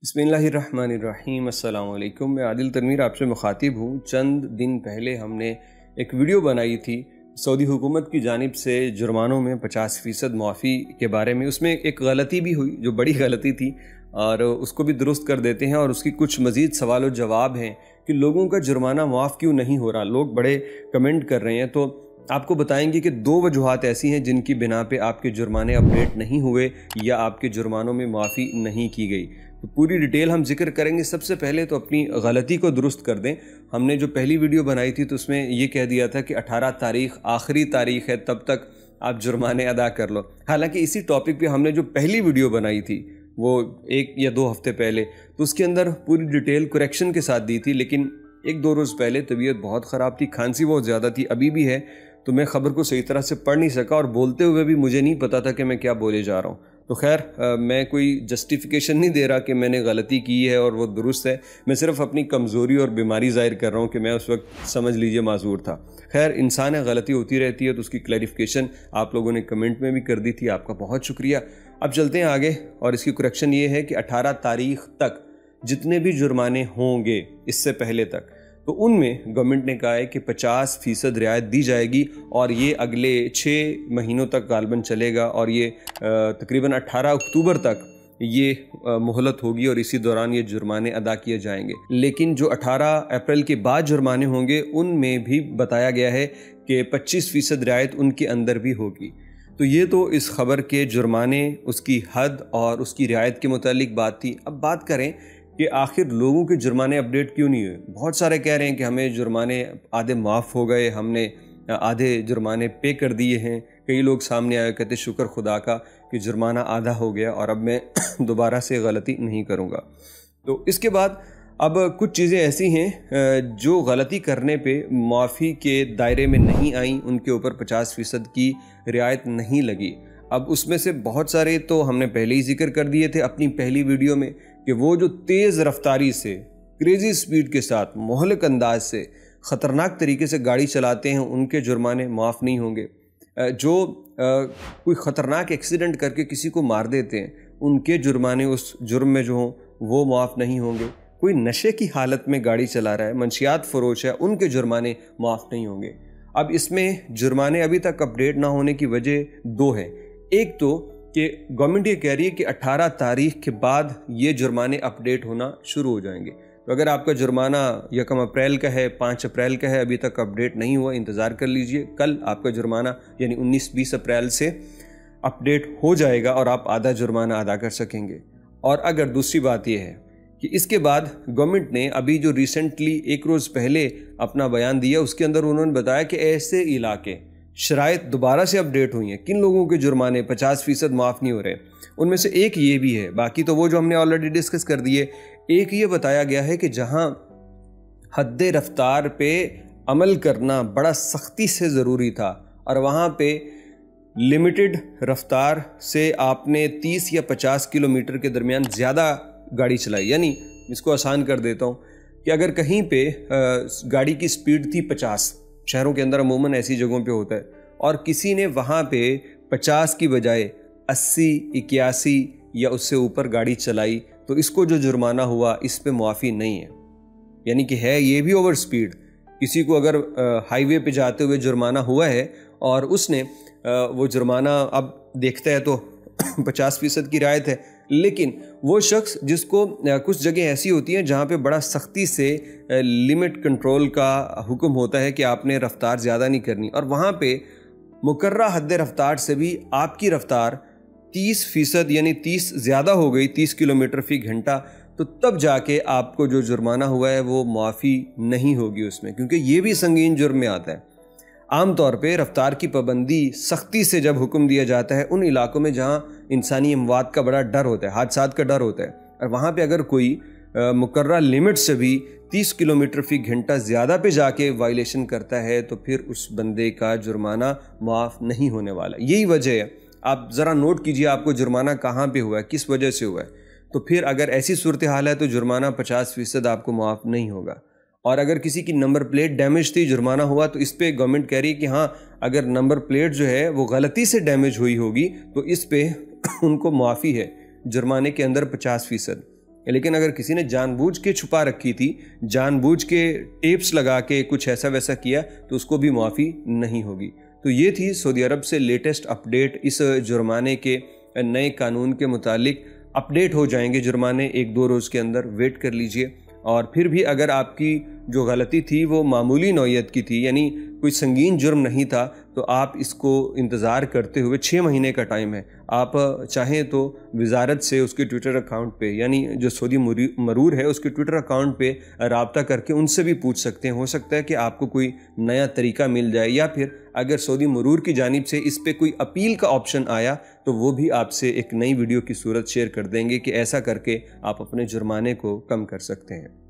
बिस्मिल्लाहिर्रहमानिर्रहीम अस्सलाम वालेकुम। मैं आदिल तनवीर आपसे मुखातिब हूँ। चंद दिन पहले हमने एक वीडियो बनाई थी सऊदी हुकूमत की जानिब से जुर्मानों में 50% मुआफ़ी के बारे में। उसमें एक गलती भी हुई जो बड़ी गलती थी और उसको भी दुरुस्त कर देते हैं और उसकी कुछ मज़ीद सवाल और जवाब हैं कि लोगों का जुर्माना मुआफ़ क्यों नहीं हो रहा। लोग बड़े कमेंट कर रहे हैं, तो आपको बताएंगे कि दो वजूहात ऐसी हैं जिनकी बिना पे आपके जुर्माने अपडेट नहीं हुए या आपके जुर्मानों में माफ़ी नहीं की गई। तो पूरी डिटेल हम जिक्र करेंगे। सबसे पहले तो अपनी गलती को दुरुस्त कर दें। हमने जो पहली वीडियो बनाई थी तो उसमें ये कह दिया था कि 18 तारीख आखिरी तारीख है, तब तक आप जुर्माने अदा कर लो। हालांकि इसी टॉपिक पे हमने जो पहली वीडियो बनाई थी वो 1 या 2 हफ्ते पहले, तो उसके अंदर पूरी डिटेल करेक्शन के साथ दी थी। लेकिन 1-2 रोज़ पहले तबीयत बहुत ख़राब थी, खांसी बहुत ज़्यादा थी, अभी भी है, तो मैं ख़बर को सही तरह से पढ़ नहीं सका और बोलते हुए भी मुझे नहीं पता था कि मैं क्या बोले जा रहा हूँ। तो खैर मैं कोई जस्टिफिकेशन नहीं दे रहा कि मैंने गलती की है और वो दुरुस्त है। मैं सिर्फ अपनी कमज़ोरी और बीमारी ज़ाहिर कर रहा हूँ कि मैं उस वक्त समझ लीजिए माजूर था। खैर इंसान है, गलती होती रहती है, तो उसकी क्लैरिफिकेशन आप लोगों ने कमेंट में भी कर दी थी, आपका बहुत शुक्रिया। अब चलते हैं आगे और इसकी करेक्शन ये है कि 18 तारीख तक जितने भी जुर्माने होंगे इससे पहले तक, तो उनमें गवर्नमेंट ने कहा है कि 50% रियायत दी जाएगी और ये अगले 6 महीनों तक गालबन चलेगा और ये तकरीबन 18 अक्टूबर तक ये मोहलत होगी और इसी दौरान ये जुर्माने अदा किए जाएंगे। लेकिन जो 18 अप्रैल के बाद जुर्माने होंगे उनमें भी बताया गया है कि 25% रियायत उनके अंदर भी होगी। तो ये तो इस खबर के जुर्माने, उसकी हद और उसकी रियायत के मुतालिक बात थी। अब बात करें कि आखिर लोगों के जुर्माने अपडेट क्यों नहीं हुए। बहुत सारे कह रहे हैं कि हमें जुर्माने आधे माफ़ हो गए, हमने आधे जुर्माने पे कर दिए हैं। कई लोग सामने आए कहते शुक्र खुदा का कि जुर्माना आधा हो गया और अब मैं दोबारा से गलती नहीं करूँगा। तो इसके बाद अब कुछ चीज़ें ऐसी हैं जो गलती करने पे माफ़ी के दायरे में नहीं आई, उनके ऊपर 50% की रियायत नहीं लगी। अब उसमें से बहुत सारे तो हमने पहले ही जिक्र कर दिए थे अपनी पहली वीडियो में कि वो जो तेज़ रफ्तारी से, क्रेज़ी स्पीड के साथ, मोहलिक अंदाज से, ख़तरनाक तरीके से गाड़ी चलाते हैं उनके जुर्माने माफ़ नहीं होंगे। जो कोई ख़तरनाक एक्सीडेंट करके किसी को मार देते हैं उनके जुर्माने उस जुर्म में जो हों वो माफ़ नहीं होंगे। कोई नशे की हालत में गाड़ी चला रहा है, मंशियात फ़रोश है, उनके जुर्माने माफ़ नहीं होंगे। अब इसमें जुर्माने अभी तक अपडेट ना होने की वजह 2 है। एक तो कि गवर्नमेंट ये कह रही है कि 18 तारीख के बाद ये जुर्माने अपडेट होना शुरू हो जाएंगे। तो अगर आपका जुर्माना 1 अप्रैल का है, 5 अप्रैल का है, अभी तक अपडेट नहीं हुआ, इंतज़ार कर लीजिए। कल आपका जुर्माना यानी 19-20 अप्रैल से अपडेट हो जाएगा और आप आधा जुर्माना अदा कर सकेंगे। और अगर दूसरी बात यह है कि इसके बाद गवर्नमेंट ने अभी जो रिसेंटली 1 रोज़ पहले अपना बयान दिया उसके अंदर उन्होंने बताया कि ऐसे इलाके शराइत दोबारा से अपडेट हुई हैं किन लोगों के जुर्माने 50% माफ़ नहीं हो रहे। उनमें से एक ये भी है, बाकी तो वो जो हमने ऑलरेडी डिस्कस कर दिए। एक ये बताया गया है कि जहां हद रफ्तार पे अमल करना बड़ा सख्ती से ज़रूरी था और वहां पे लिमिटेड रफ्तार से आपने 30 या 50 किलोमीटर के दरमियान ज़्यादा गाड़ी चलाई, यानी इसको आसान कर देता हूँ कि अगर कहीं पे गाड़ी की स्पीड थी 50, शहरों के अंदर अमूमन ऐसी जगहों पे होता है, और किसी ने वहाँ पे 50 की बजाय 80, 81 या उससे ऊपर गाड़ी चलाई, तो इसको जो जुर्माना हुआ इस पे मुआफ़ी नहीं है। यानी कि है ये भी ओवर स्पीड। किसी को अगर हाईवे पे जाते हुए जुर्माना हुआ है और उसने वो जुर्माना अब देखता है तो 50% की रियायत है, लेकिन वो शख्स जिसको कुछ जगह ऐसी होती हैं जहाँ पे बड़ा सख्ती से लिमिट कंट्रोल का हुक्म होता है कि आपने रफ्तार ज़्यादा नहीं करनी, और वहाँ पे मुकर्रा हद रफ्तार से भी आपकी रफ्तार 30% यानी 30 ज़्यादा हो गई, 30 किलोमीटर फ़ी घंटा, तो तब जाके आपको जो जुर्माना हुआ है वो माफ़ी नहीं होगी उसमें, क्योंकि ये भी संगीन जुर्म में आता है। आम तौर पे रफ्तार की पाबंदी सख्ती से जब हुक्म दिया जाता है उन इलाकों में जहाँ इंसानी अमवात का बड़ा डर होता है, हादसात का डर होता है, और वहाँ पे अगर कोई मुकर्रर लिमिट से भी 30 किलोमीटर फ़ी घंटा ज़्यादा पे जाके वायलेशन करता है तो फिर उस बंदे का जुर्माना माफ़ नहीं होने वाला। यही वजह है। आप ज़रा नोट कीजिए आपको जुर्माना कहाँ पे हुआ है, किस वजह से हुआ है। तो फिर अगर ऐसी सूरत हाल है तो जुर्माना 50% आपको माफ़ नहीं होगा। और अगर किसी की नंबर प्लेट डैमेज थी, जुर्माना हुआ, तो इस पे गवर्नमेंट कह रही है कि हाँ अगर नंबर प्लेट जो है वो गलती से डैमेज हुई होगी तो इस पे उनको माफ़ी है जुर्माने के अंदर 50%। लेकिन अगर किसी ने जानबूझ के छुपा रखी थी, जानबूझ के टेप्स लगा के कुछ ऐसा वैसा किया, तो उसको भी मुआफ़ी नहीं होगी। तो ये थी सऊदी अरब से लेटेस्ट अपडेट। इस जुर्माने के नए कानून के मुतालिक अपडेट हो जाएंगे जुर्माने 1-2 रोज़ के अंदर, वेट कर लीजिए। और फिर भी अगर आपकी जो गलती थी वो मामूली नौइयत की थी, यानी कोई संगीन जुर्म नहीं था, तो आप इसको इंतज़ार करते हुए 6 महीने का टाइम है, आप चाहें तो वजारत से उसके ट्विटर अकाउंट पे, यानी जो सऊदी मरूर है उसके ट्विटर अकाउंट पे राब्ता करके उनसे भी पूछ सकते हैं। हो सकता है कि आपको कोई नया तरीका मिल जाए, या फिर अगर सऊदी मरूर की जानिब से इस पे कोई अपील का ऑप्शन आया तो वो भी आपसे एक नई वीडियो की सूरत शेयर कर देंगे कि ऐसा करके आप अपने जुर्माने को कम कर सकते हैं।